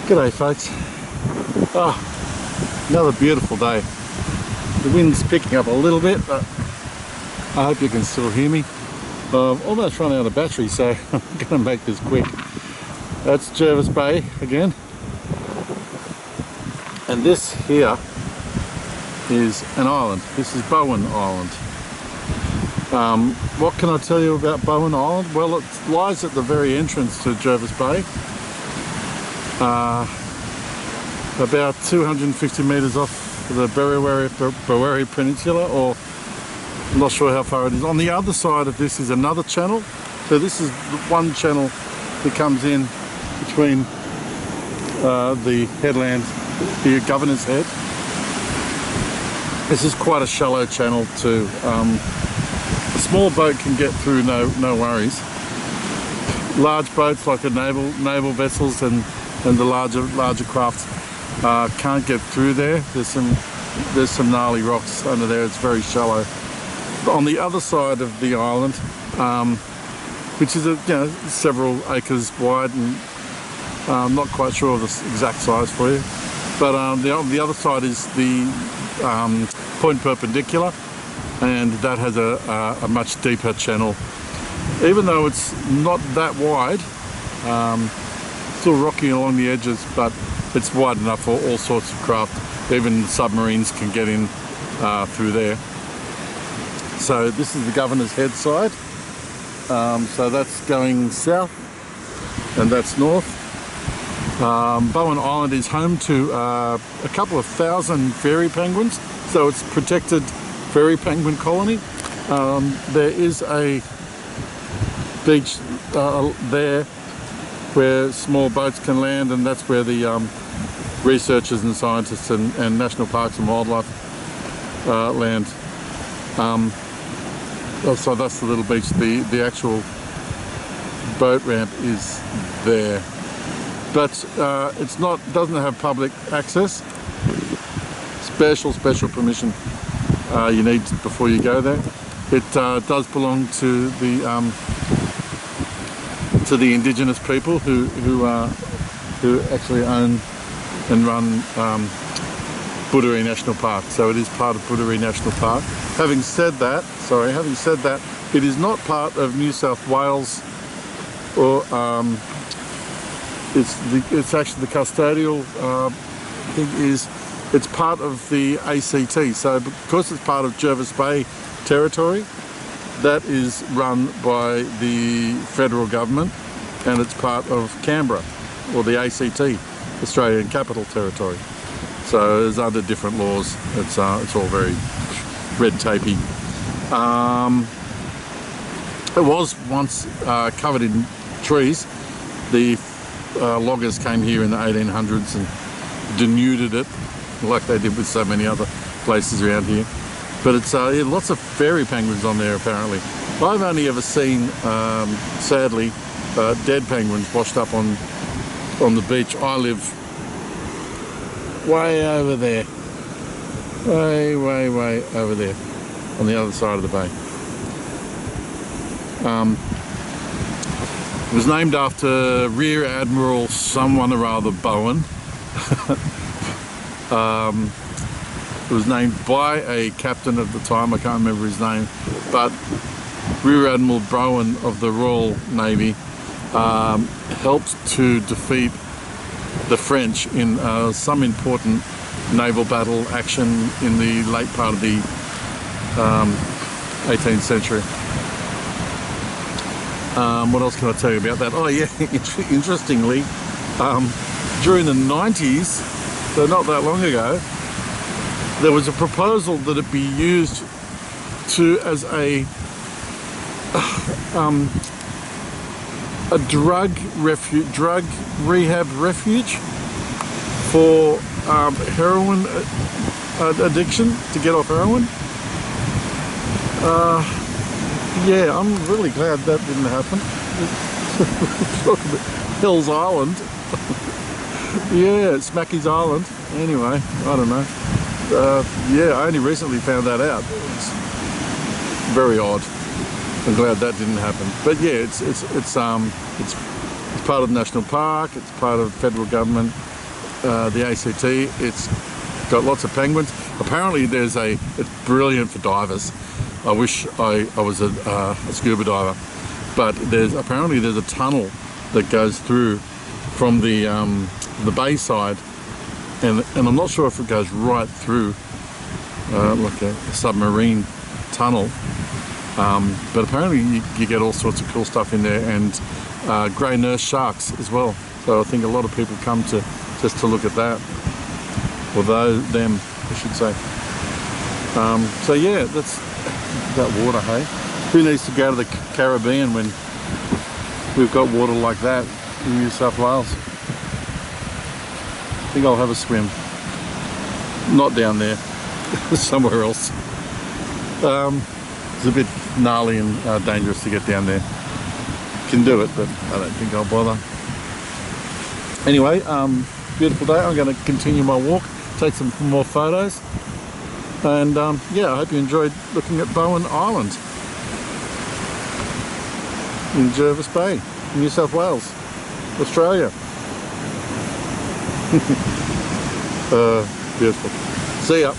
G'day folks. Another beautiful day. The wind's picking up a little bit, but I hope you can still hear me. I've almost run out of battery, so I'm going to make this quick. That's Jervis Bay again. And this here is an island. This is Bowan Island. What can I tell you about Bowan Island? Well, it lies at the very entrance to Jervis Bay. About 250 metres off the Bowan Peninsula, or I'm not sure how far it is. On the other side of this is another channel. So this is one channel that comes in between the headland, the Governor's Head. This is quite a shallow channel too. A small boat can get through, no worries. Large boats like the naval vessels and the larger crafts can't get through there. There's some gnarly rocks under there. It's very shallow. But on the other side of the island, which is several acres wide, and I'm not quite sure of the exact size for you, but the other side is the Point Perpendicular, and that has a much deeper channel. Even though it's not that wide, still rocky along the edges, but it's wide enough for all sorts of craft. Even submarines can get in through there. So this is the Governor's Head side. So that's going south and that's north. Bowan Island is home to a couple of thousand fairy penguins, so it's a protected fairy penguin colony. There is a beach there where small boats can land, and that's where the researchers and scientists and national parks and wildlife land. So that's the little beach. The actual boat ramp is there, but doesn't have public access. Special permission you need before you go there. It does belong to the indigenous people who actually own and run Bowan National Park. So it is part of Bowan National Park. Having said that, it is not part of New South Wales, or it's actually the custodial thing is it's part of the ACT. So because it's part of Jervis Bay territory, that is run by the federal government, and it's part of Canberra, or the ACT, Australian Capital Territory. So it's under different laws. It's all very red tapey. It was once covered in trees. The loggers came here in the 1800s and denuded it, like they did with so many other places around here. But it's lots of fairy penguins on there apparently. I've only ever seen, sadly, dead penguins washed up on the beach. I live way over there, way over there on the other side of the bay. It was named after Rear Admiral someone or other Bowan. It was named by a captain at the time, I can't remember his name, but Rear Admiral Bowan of the Royal Navy helped to defeat the French in some important naval battle action in the late part of the 18th century. What else can I tell you about that? Oh yeah, interestingly, during the 90s, so not that long ago, there was a proposal that it be used as a drug rehab refuge for heroin addiction, to get off heroin. Yeah, I'm really glad that didn't happen. Hills Island. Yeah, Smacky's Island. Anyway, I don't know. Yeah, I only recently found that out. It's very odd. I'm glad that didn't happen. But yeah, it's part of the national park. It's part of federal government. the ACT. It's got lots of penguins. Apparently it's brilliant for divers. I wish I was a scuba diver, but apparently there's a tunnel that goes through from the bay side, and I'm not sure if it goes right through like a submarine tunnel, but apparently you get all sorts of cool stuff in there, and grey nurse sharks as well. So I think a lot of people come just to look at that, or them I should say. So yeah, that's that water, hey? Who needs to go to the Caribbean when we've got water like that in New South Wales? I think I'll have a swim. Not down there, somewhere else. It's a bit gnarly and dangerous to get down there. Can do it, but I don't think I'll bother. Anyway, beautiful day. I'm going to continue my walk, take some more photos, and yeah, I hope you enjoyed looking at Bowan Island in Jervis Bay, New South Wales, Australia. Beautiful. See ya.